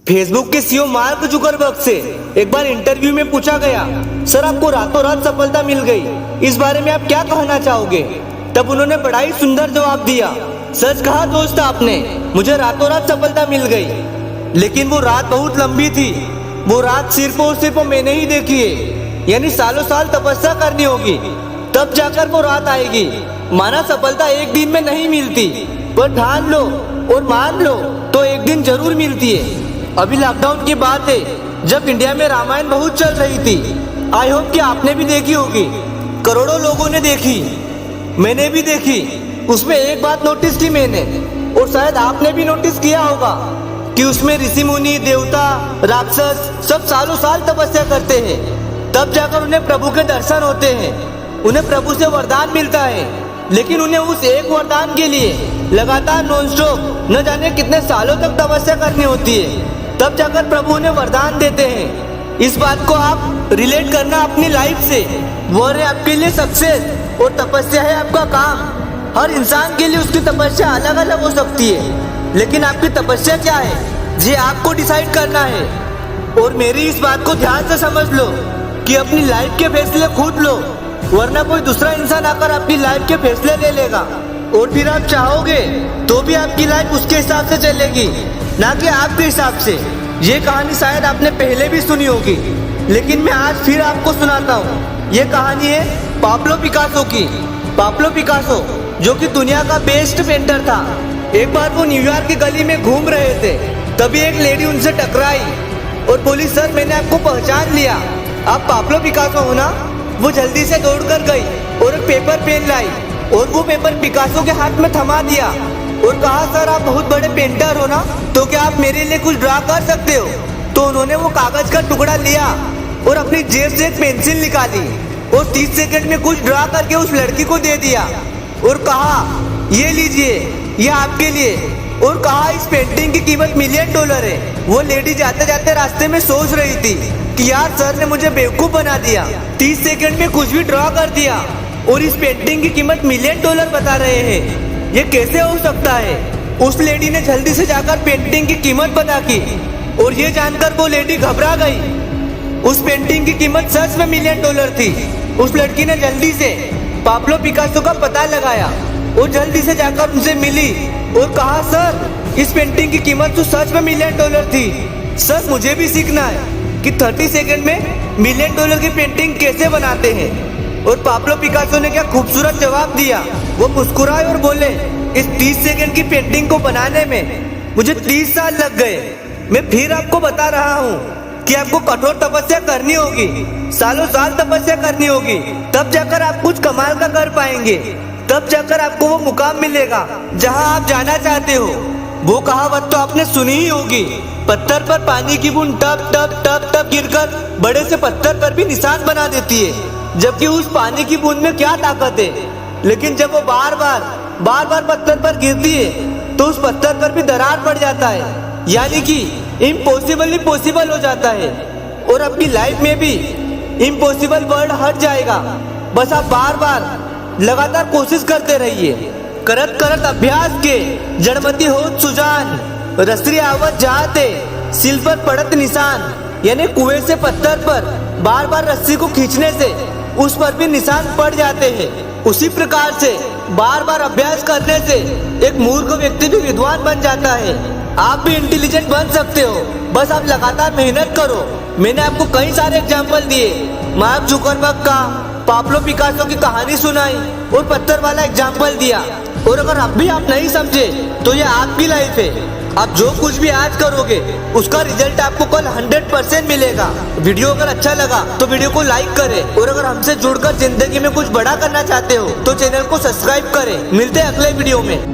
Facebook के CEO mark Zuckerberg से एक बार इंटरव्यू में पूछा गया, सर आपको रातों रात सफलता मिल गई, इस बारे में आप क्या कहना चाहोगे। तब उन्होंने बड़ा ही सुंदर जवाब दिया, सच कहा दोस्त आपने, मुझे रातों रात सफलता मिल गई, लेकिन वो रात बहुत लंबी थी। वो रात सिर्फ और सिर्फ मैंने ही देखी है, यानी सालों साल तपस्या करनी होगी, तब जाकर वो रात आएगी। माना सफलता एक दिन में नहीं मिलती, पर ठान लो और मान लो तो एक दिन जरूर मिलती है। अभी लॉकडाउन की बात है, जब इंडिया में रामायण बहुत चल रही थी। आई होप कि आपने भी देखी होगी, करोड़ों लोगों ने देखी, मैंने भी देखी। उसमें एक बात नोटिस की मैंने, और शायद आपने भी नोटिस किया होगा, कि उसमें ऋषि मुनि, देवता, राक्षस सब सालों साल तपस्या करते हैं, तब जाकर उन्हें प्रभु के दर्शन होते हैं, उन्हें प्रभु से वरदान मिलता है। लेकिन उन्हें उस एक वरदान के लिए लगातार नॉन स्टॉप न जाने कितने सालों तक तपस्या करनी होती है, तब जाकर प्रभु उन्हें वरदान देते हैं। इस बात को आप रिलेट करना अपनी लाइफ से। वर है आपके लिए सक्सेस और तपस्या है आपका काम। हर इंसान के लिए उसकी तपस्या अलग अलग हो सकती है, लेकिन आपकी तपस्या क्या है ये आपको डिसाइड करना है। और मेरी इस बात को ध्यान से समझ लो कि अपनी लाइफ के फैसले खुद लो, वरना कोई दूसरा इंसान आकर आपकी लाइफ के फैसले ले लेगा, और फिर आप चाहोगे तो भी आपकी लाइफ उसके हिसाब से चलेगी, ना कि आपके हिसाब से। ये कहानी शायद आपने पहले भी सुनी होगी, लेकिन मैं आज फिर आपको सुनाता हूँ। ये कहानी है पाब्लो पिकासो की। पाब्लो पिकासो जो कि दुनिया का बेस्ट पेंटर था। एक बार वो न्यूयॉर्क की गली में घूम रहे थे, तभी एक लेडी उनसे टकराई और बोली, सर मैंने आपको पहचान लिया, आप पाब्लो पिकासो हो ना। वो जल्दी से दौड़कर गई और एक पेपर पेन लाई और वो पेपर पिकासो के हाथ में थमा दिया और कहा, सर आप बहुत बड़े पेंटर हो ना, तो क्या आप मेरे लिए कुछ ड्रा कर सकते हो। तो उन्होंने वो कागज का टुकड़ा लिया और अपनी जेब से एक पेंसिल निकाली और 30 सेकंड में कुछ ड्रा करके उस लड़की को दे दिया और कहा, ये लीजिए, ये आपके लिए। और कहा, इस पेंटिंग की कीमत $1 मिलियन है। वो लेडी जाते जाते रास्ते में सोच रही थी कि यार सर ने मुझे बेवकूफ बना दिया, 30 सेकंड में कुछ भी ड्रा कर दिया और इस पेंटिंग की कीमत $1 मिलियन बता रहे हैं, ये कैसे हो सकता है। उस लेडी ने जल्दी से जाकर पेंटिंग की कीमत पता की और ये जानकर वो लेडी घबरा गई। उस पेंटिंग की कीमत सच में $1 मिलियन थी। उस लड़की ने जल्दी से पाब्लो पिकासो का पता लगाया और जल्दी से जाकर उनसे मिली और कहा, सर इस पेंटिंग की कीमत तो सच में $1 मिलियन थी। सर मुझे भी सीखना है कि 30 सेकंड में $1 मिलियन की पेंटिंग कैसे बनाते हैं। और पाब्लो पिकासो ने क्या खूबसूरत जवाब दिया। वो मुस्कुराए और बोले, इस 30 सेकंड की पेंटिंग को बनाने में मुझे 30 साल लग गए। मैं फिर आपको बता रहा हूँ कि आपको कठोर तपस्या करनी होगी, सालों साल तपस्या करनी होगी, तब जाकर आप कुछ कमाल का कर पाएंगे, तब जाकर आपको वो मुकाम मिलेगा जहाँ आप जाना चाहते हो। वो कहावत तो आपने सुनी ही होगी, पत्थर पर पानी की बूंद टप टप टप टप गिरकर बड़े से पत्थर पर भी निशान बना देती है, जबकि उस पानी की बूंद में क्या ताकत है। लेकिन जब वो बार बार पत्थर पर गिरती है तो उस पत्थर पर भी दरार पड़ जाता है, यानी कि इम्पॉसिबल पॉसिबल हो जाता है। और अपनी लाइफ में भी इम्पॉसिबल वर्ड हट जाएगा, बस आप बार लगातार कोशिश करते रहिए। करत करत अभ्यास के जड़मती होत सुजान, रसरी आवत जाते सिल पर पड़त निशान, यानी कुएं से पत्थर पर बार रस्सी को खींचने से उस पर भी निशान पड़ जाते हैं। उसी प्रकार से बार अभ्यास करने से एक मूर्ख व्यक्ति भी विद्वान बन जाता है। आप भी इंटेलिजेंट बन सकते हो, बस आप लगातार मेहनत करो। मैंने आपको कई सारे एग्जाम्पल दिए, मार्क जुकरबर्ग का, पाब्लो पिकासो की कहानी सुनाई और पत्थर वाला एग्जाम्पल दिया। और अगर अब भी आप नहीं समझे तो ये आपकी लाइफ है। आप जो कुछ भी आज करोगे उसका रिजल्ट आपको कल 100% मिलेगा। वीडियो अगर अच्छा लगा तो वीडियो को लाइक करें, और अगर हमसे जुड़कर जिंदगी में कुछ बड़ा करना चाहते हो तो चैनल को सब्सक्राइब करें। मिलते हैं अगले वीडियो में।